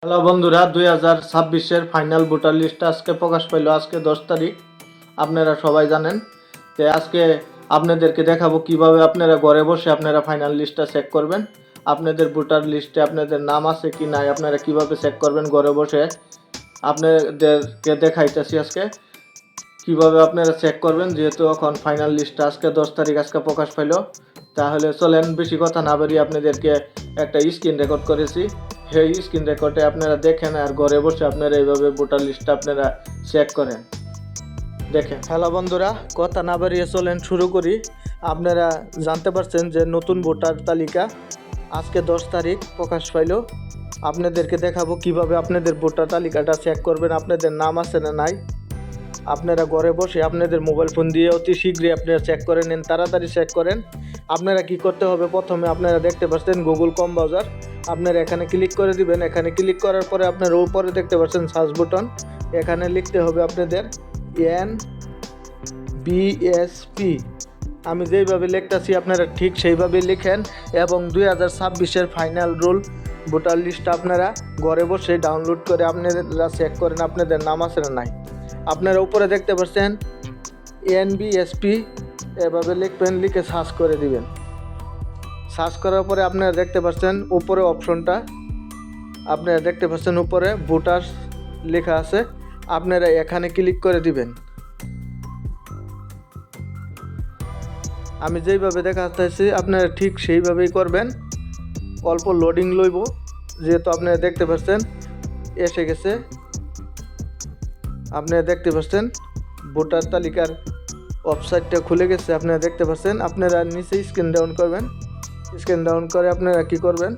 Hello বন্ধুরা, 2026-এর final voter list আজকে প্রকাশ pile. আজকে 10 তারিখ, আপনারা সবাই জানেন। তো আজকে আপনাদেরকে দেখাবো কিভাবে আপনারা ঘরে বসে আপনারা ফাইনাল লিস্টটা চেক করবেন। আপনাদের ভোটার লিস্টে আপনাদের নাম আছে কি নাই আপনারা কিভাবে চেক করবেন ঘরে বসে আপনাদেরকে দেখাইতেছি আজকে কিভাবে আপনারা চেক করবেন। যেহেতু এখন ফাইনাল লিস্টটা আজকে 10 তারিখ আজকে প্রকাশ পাইল, তাহলে চলেন বেশি কথা না বাড়িয়ে আপনাদেরকে একটা স্ক্রিন রেকর্ড করেছি, সেই স্ক্রিন রেকর্ডে আপনারা দেখেন আর ঘরে বসে আপনারা এইভাবে ভোটার লিস্টটা আপনারা চেক করেন। দেখেন হ্যালো বন্ধুরা, কথা না বাড়িয়ে চলেন শুরু করি। আপনারা জানতে পারছেন যে নতুন ভোটার তালিকা আজকে 10 তারিখ প্রকাশ পাইল। আপনাদেরকে দেখাবো কিভাবে আপনাদের ভোটার তালিকাটা চেক করবেন, আপনাদের নাম আছে না নাই। আপনারা ঘরে বসে আপনাদের মোবাইল ফোন দিয়ে অতি শীঘ্রই আপনারা চেক করে নেন, তাড়াতাড়ি চেক করেন। আপনারা কি করতে হবে, প্রথমে আপনারা দেখতে পাচ্ছেন গুগল ক্রোম ব্রাউজার, আপনারা এখানে ক্লিক করে দিবেন। এখানে ক্লিক করার পরে আপনারা উপরে দেখতে পাচ্ছেন সার্চ বাটন, এখানে লিখতে হবে আপনাদের NBSP। আমি যেইভাবে লিখতেছি আপনারা ঠিক সেইভাবে লিখেন এবং 2026-এর ফাইনাল রুল ভোটার লিস্ট আপনারা ঘরে বসে ডাউনলোড করে আপনারা চেক করেন আপনাদের নাম আছে না নাই। আপনারা উপরে দেখতে পাচ্ছেন NBSP, এভাবে লিখবেন, লিখে সার্চ করে দিবেন। সার্চ করার পরে আপনারা দেখতে পাচ্ছেন উপরে অপশনটা, আপনারা দেখতে পাচ্ছেন উপরে ভোটার লেখা আছে, আপনারা এখানে ক্লিক করে দিবেন। আমি যেইভাবে দেখাচ্ছি আপনারা ঠিক সেইভাবেই করবেন। অল্প লোডিং লইব, যেহেতু আপনারা দেখতে পাচ্ছেন এসে গেছে। আপনারা দেখতে পাচ্ছেন ভোটার তালিকার ওয়েবসাইটটা খুলে গেছে, আপনারা দেখতে পাচ্ছেন। আপনারা নিচে স্ক্রিন ডাউন করবেন, স্ক্রিন ডাউন করে আপনারা কি করবেন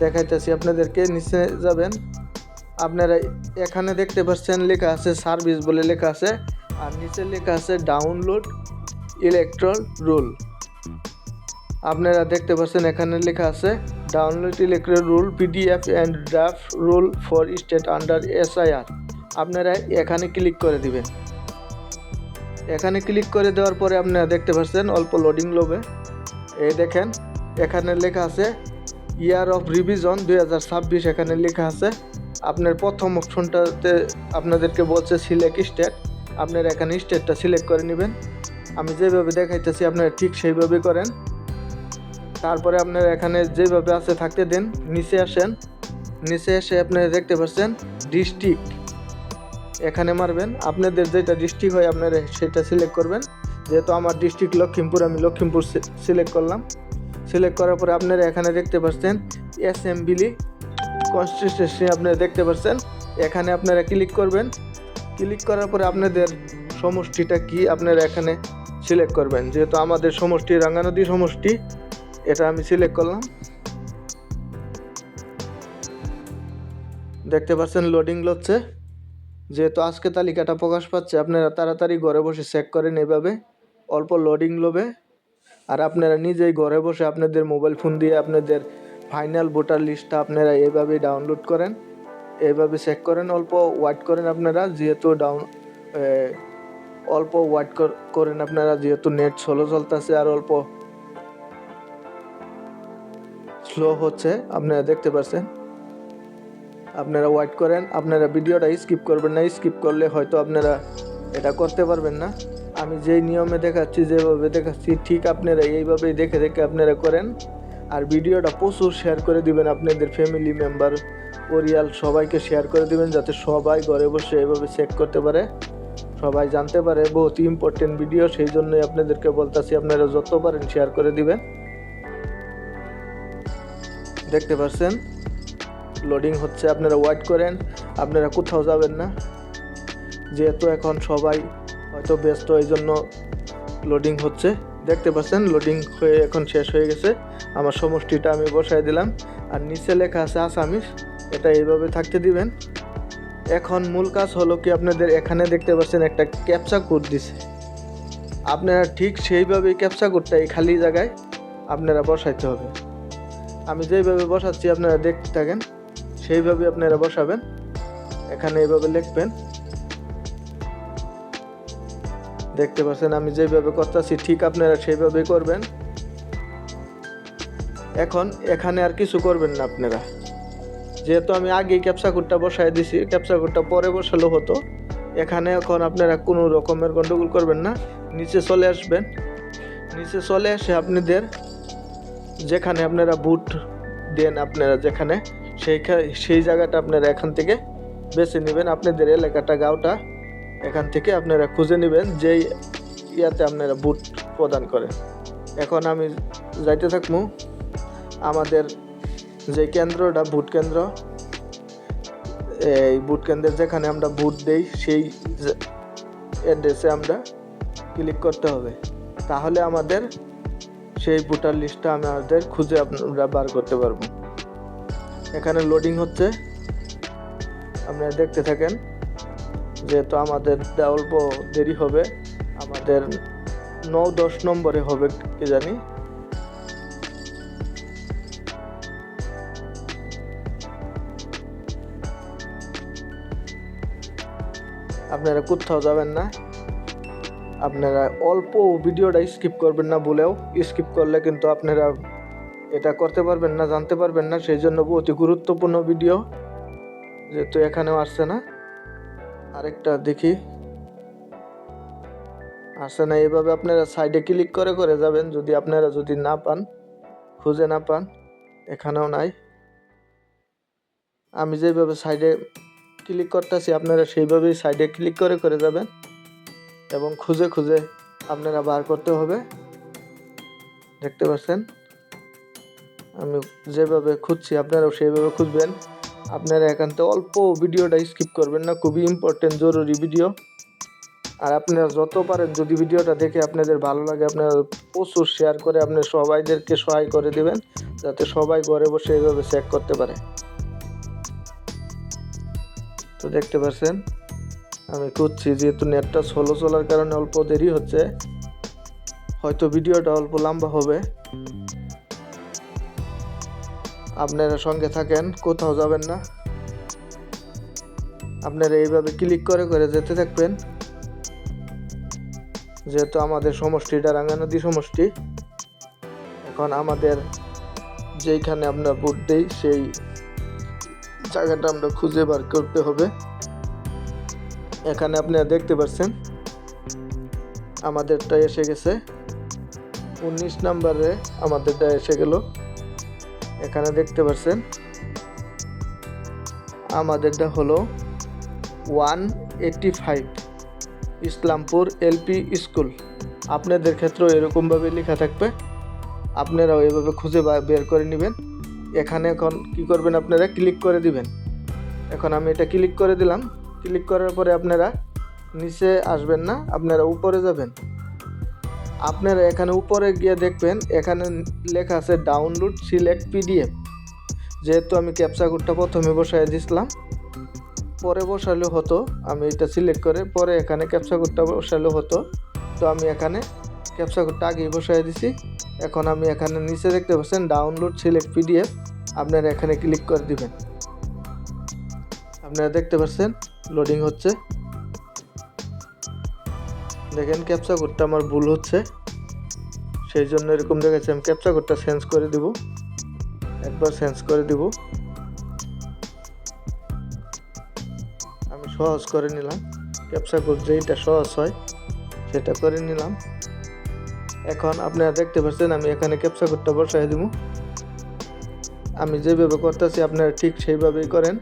দেখাইতেছি আপনাদেরকে। নিচে যাবেন, আপনারা এখানে দেখতে পাচ্ছেন লেখা আছে সার্ভিস বলে লেখা আছে, আর নিচে লেখা আছে ডাউনলোড ইলেকট্রাল রুল। আপনারা দেখতে পাচ্ছেন এখানে লেখা আছে download electoral rule PDF and draft rule for state under SIR। আপনারা এখানে ক্লিক করে দিবেন। এখানে ক্লিক করে দেওয়ার পরে আপনারা দেখতে পাচ্ছেন অল্প লোডিং লোবে, এই দেখেন এখানে লেখা আছে ইয়ার অফ রিভিশন 2026, এখানে লেখা আছে। আপনার প্রথম অপশনটাতে আপনাদেরকে বলছে সিলেক্ট স্টেট, আপনারা এখানে স্টেটটা সিলেক্ট করে নেবেন। আমি যেভাবে দেখাইতেছি আপনারা ঠিক সেইভাবে করেন। তারপরে আপনারা এখানে যেভাবে আছে থাকতে দেন, নিচে আসেন, নিচে এসে আপনারা দেখতে পাচ্ছেন ডিস্ট্রিক্ট, এখানে মারবেন। আপনাদের যেটা ডিস্ট্রিক্ট হয় আপনারা সেটা সিলেক্ট করবেন। যেহেতু আমার ডিস্ট্রিক্ট লক্ষ্মীপুর, আমি লক্ষ্মীপুর সিলেক্ট করলাম। সিলেক্ট করার পরে আপনারা এখানে দেখতে পাচ্ছেন অ্যাসেম্বলি কনস্টিটিউয়েন্সি, আপনারা দেখতে পাচ্ছেন এখানে আপনারা ক্লিক করবেন। ক্লিক করার পরে আপনাদের সমষ্টিটা কি আপনারা এখানে সিলেক্ট করবেন। যেহেতু আমাদের সমষ্টি রাঙ্গানদী সমষ্টি, এটা আমি সিলেক্ট করলাম। দেখতে পাচ্ছেন লোডিং হচ্ছে। যেহেতু আজকে তালিকাটা প্রকাশ পাচ্ছে, আপনারা তাড়াতাড়ি ঘরে বসে চেক করেন এইভাবে, অল্প লোডিং লোবে। আর আপনারা নিজেই ঘরে বসে আপনাদের মোবাইল ফোন দিয়ে আপনাদের ফাইনাল ভোটার লিস্টটা আপনারা এইভাবেই ডাউনলোড করেন, এইভাবে চেক করেন। অল্প ওয়েট করেন আপনারা, যেহেতু অল্প ওয়েট করেন আপনারা, যেহেতু নেট স্লো চলতেছে আর অল্প স্লো হচ্ছে, আপনারা দেখতে পাচ্ছেন। আপনারা ওয়েট করেন, আপনারা ভিডিওটা স্কিপ করবেন না, স্কিপ করলে হয়তো আপনারা এটা করতে পারবেন না। আমি যেই নিয়মে দেখাচ্ছি, যেভাবে দেখাচ্ছি ঠিক আপনারা এইভাবেই দেখে দেখে আপনারা করেন। আর ভিডিওটা প্রচুর শেয়ার করে দিবেন, আপনাদের ফ্যামিলি মেম্বার পরিয়াল সবাইকে শেয়ার করে দিবেন, যাতে সবাই ঘরে বসে এইভাবে চেক করতে পারে, সবাই জানতে পারে। বহুত ইম্পর্টেন্ট ভিডিও, সেই জন্যই আপনাদেরকে বলতেছি আপনারা যত পারেন শেয়ার করে দিবেন। দেখতে পাচ্ছেন লোডিং হচ্ছে, আপনারা ওয়েট করেন, আপনারা কোথাও যাবেন না। যেহেতু এখন সবাই হয়তো ব্যস্ত, এই জন্য লোডিং হচ্ছে। দেখতে পাচ্ছেন লোডিং হয়ে এখন শেষ হয়ে গেছে। আমার সমষ্টিটা আমি বসাই দিলাম, আর নিচে লেখা আছে আসামিস, এটা এইভাবে থাকতে দিবেন। এখন মূল কাজ হলো কি, আপনাদের এখানে দেখতে পাচ্ছেন একটা ক্যাপচা কোড দিছে, আপনারা ঠিক সেইভাবেই ক্যাপচা কোডটা এই খালি জায়গায় আপনারা বসাইতে হবে। আমি যেইভাবে বসাচ্ছি আপনারা দেখতে থাকেন, সেইভাবে আপনারা বসাবেন। এখানে এইভাবে লিখবেন, দেখতে পাচ্ছেন আমি যেভাবে করতেছি ঠিক আপনারা সেইভাবেই করবেন। এখন এখানে আর কিছু করবেন না আপনারা, যেহেতু আমি আগেই ক্যাপচা কোডটা বসায় দিছি, ক্যাপচা কোডটা পরে বসালেও হতো। এখানে এখন আপনারা কোনো রকমের গন্ডগোল করবেন না, নিচে চলে আসবেন। নিচে চলে এসে আপনাদের যেখানে আপনারা বুট দেন, আপনারা যেখানে সেই জায়গাটা আপনারা এখান থেকে বেছে নেবেন। আপনাদের এলাকাটা, গাঁওটা এখান থেকে আপনারা খুঁজে নেবেন যেই ইয়াতে আপনারা বুট প্রদান করেন। এখন আমি যাইতে থাকবো আমাদের যে কেন্দ্রটা, বুট কেন্দ্র, এই বুট কেন্দ্রের যেখানে আমরা বুট দেই সেই অ্যাড্রেসে আমরা ক্লিক করতে হবে। তাহলে আমাদের সেই ভোটার লিস্টটা আমাদের খুঁজে আমরা বার করতে পারবো। এখানে লোডিং হচ্ছে, আপনারা দেখতে থাকেন। যেহেতু আমাদের অল্প দেরি হবে, আমাদের 9-10 নম্বরে হবে কি জানি। আপনারা কোথাও যাবেন না, আপনারা অল্প ভিডিওটা স্কিপ করবেন না বলেও, স্কিপ করলে কিন্তু আপনারা এটা করতে পারবেন না, জানতে পারবেন না। সেই জন্য অতি গুরুত্বপূর্ণ ভিডিও, যেহেতু এখানেও আসছে না। আরেকটা দেখি, আসছে না। এইভাবে আপনারা সাইডে ক্লিক করে করে যাবেন। যদি আপনারা না পান, খুঁজে না পান, এখানেও নাই। আমি যেভাবে সাইডে ক্লিক করতেছি, আপনারা সেইভাবেই সাইডে ক্লিক করে করে যাবেন এবং খুঁজে খুঁজে আপনারা বার করতে হবে। দেখতে পাচ্ছেন আমি যেভাবে খুঁজছি, আপনারাও সেইভাবে খুঁজবেন। আপনারা এখান থেকে অল্প ভিডিওটা স্কিপ করবেন না, খুবই ইম্পর্টেন্ট, জরুরি ভিডিও। আর আপনারা যত পারেন, যদি ভিডিওটা দেখে আপনাদের ভালো লাগে, আপনারা প্রচুর শেয়ার করে আপনার সবাইদেরকে সহায় করে দেবেন, যাতে সবাই ঘরে বসে এইভাবে চেক করতে পারে। তো দেখতে পাচ্ছেন আমি খুঁজছি, যেহেতু নেটটা স্লো চলার কারণে অল্প দেরি হচ্ছে, হয়তো ভিডিওটা অল্প লম্বা হবে। আপনারা সঙ্গে থাকেন, কোথাও যাবেন না। আপনারা এইভাবে ক্লিক করে করে যেতে থাকবেন। যেহেতু আমাদের সমষ্টিটা রাঙ্গানদী সমষ্টি, এখন আমাদের যেইখানে আমরা ভোট দেই সেই জায়গাটা আমরা খুঁজে বার করতে হবে। এখানে আপনারা দেখতে পাচ্ছেন আমাদেরটা এসে গেছে, 19 নম্বরে আমাদেরটা এসে গেল। এখানে দেখতে পাচ্ছেন আমাদেরটা হলো 185 ইসলামপুর এলপি স্কুল। আপনাদের ক্ষেত্রেও এরকমভাবে লেখা থাকবে, আপনারাও এভাবে খুঁজে বের করে নেবেন। এখানে এখন কি করবেন, আপনারা ক্লিক করে দিবেন। এখন আমি এটা ক্লিক করে দিলাম। ক্লিক করার পরে আপনারা নিচে আসবেন না, আপনারা উপরে যাবেন। আপনারা এখানে উপরে গিয়ে দেখবেন, এখানে লেখা আছে ডাউনলোড সিলেক্ট পিডিএফ। যেহেতু আমি ক্যাপচা কোডটা প্রথমে বসাই দিয়েছিলাম, পরে বসালেও হতো। আমি এটা সিলেক্ট করে পরে এখানে ক্যাপচা কোডটা বসালেও হতো। তো আমি এখানে ক্যাপচা কোডটা আগেই বসাই দিছি। এখন আমি এখানে নিচে দেখতে পাচ্ছেন ডাউনলোড সিলেক্ট পিডিএফ, আপনারা এখানে ক্লিক করে দিবেন। আপনারা দেখতে পাচ্ছেন লোডিং হচ্ছে। দেখেন ক্যাপচা কোডটা আমার ভুল হচ্ছে, সেই জন্য এরকম দেখাচ্ছে। আমি ক্যাপচা কোডটা চেঞ্জ করে দিব, একবার চেঞ্জ করে দিব। আমি সহজ করে নিলাম, ক্যাপচা কোড যেটা সহজ হয় সেটা করে নিলাম। এখন আপনারা দেখতে পাচ্ছেন আমি এখানে ক্যাপচা কোডটা বসাই দিব। আমি যেভাবে করতেছি আপনারা ঠিক সেইভাবেই করেন।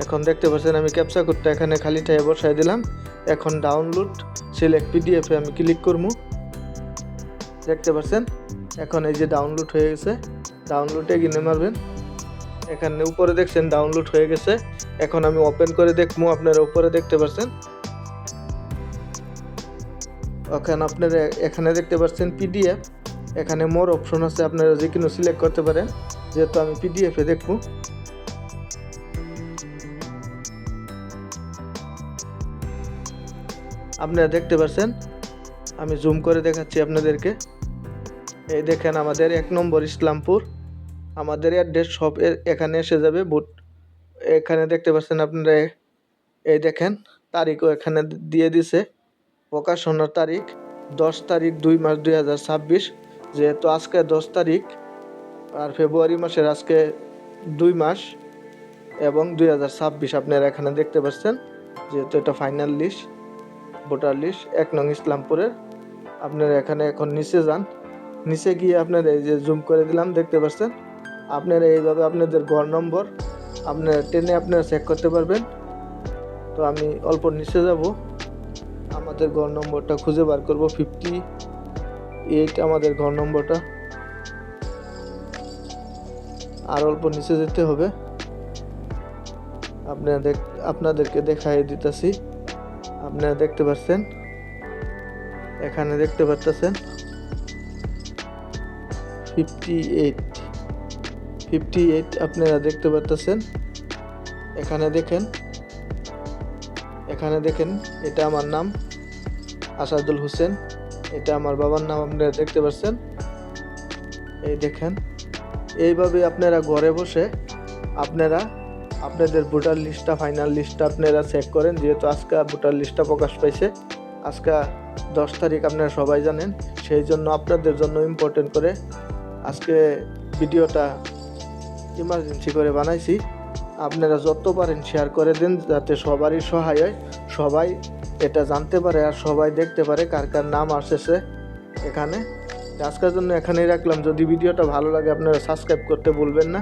এখন দেখতে পাচ্ছেন আমি ক্যাপচা কোডটা এখানে খালিটায় বসাই দিলাম। এখন ডাউনলোড সিলেক্ট পিডিএফে আমি ক্লিক করবো। দেখতে পাচ্ছেন এখন এই যে ডাউনলোড হয়ে গেছে, ডাউনলোডে গিয়ে মারবেন। এখানে উপরে দেখছেন ডাউনলোড হয়ে গেছে। এখন আমি ওপেন করে দেখবো, আপনারা উপরে দেখতে পাচ্ছেন। ওখানে আপনারা এখানে দেখতে পাচ্ছেন পিডিএফ, এখানে মোর অপশন আছে, আপনারা যে কোনো সিলেক্ট করতে পারেন। যেহেতু আমি পিডিএফে দেখবো, আপনারা দেখতে পাচ্ছেন। আমি জুম করে দেখাচ্ছি আপনাদেরকে। এই দেখেন আমাদের 1 নম্বর ইসলামপুর, আমাদের অ্যাড্রেস সব এখানে এসে যাবে। বুট এখানে দেখতে পাচ্ছেন আপনারা, এই দেখেন তারিখও এখানে দিয়ে দিছে। প্রকাশনার তারিখ 10 তারিখ 2 মাস 2026। যেহেতু আজকে 10 তারিখ আর ফেব্রুয়ারি মাসের আজকে 2 মাস এবং 2026 আপনারা এখানে দেখতে পাচ্ছেন, যেহেতু এটা ফাইনাল লিস্ট, ভোটার লিস্ট 1 নং ইসলামপুরের। আপনারা এখানে এখন নিচে যান, নিচে গিয়ে আপনারা এই যে জুম করে দিলাম দেখতে পাচ্ছেন, আপনারা এইভাবে আপনাদের ঘর নম্বর আপনারা টেনে আপনারা চেক করতে পারবেন। তো আমি অল্প নিচে যাব, আমাদের ঘর নম্বরটা খুঁজে বার করব। 58 আমাদের ঘর নম্বরটা। আর অল্প নিচে যেতে হবে, আপনাদেরকে দেখাই দিতেছি। আপনারা দেখতে পাচ্ছেন, এখানে দেখতে পাচ্ছেন 58 আপনারা দেখতে পাচ্ছেন। এখানে দেখেন এটা আমার নাম আসাদুল হোসেন, এটা আমার বাবার নাম আপনারা দেখতে পাচ্ছেন। এই দেখেন, এইভাবে আপনারা ঘরে বসে আপনারা আপনাদের ভোটার লিস্টটা ফাইনাল লিস্টটা আপনারা চেক করেন। যেহেতু আজকে ভোটার লিস্টটা প্রকাশ পাইছে, আজকে 10 তারিখ আপনারা সবাই জানেন, সেই জন্য আপনাদের জন্য ইম্পর্টেন্ট করে আজকে ভিডিওটা ইমার্জেন্সি করে বানাইছি। আপনারা যত পারেন শেয়ার করে দিন, যাতে সবারই সহায় হয়, সবাই এটা জানতে পারে আর সবাই দেখতে পারে কার কার নাম আসছে এখানে। আজকের জন্য এখানেই রাখলাম। যদি ভিডিওটা ভালো লাগে আপনারা সাবস্ক্রাইব করতে ভুলবেন না।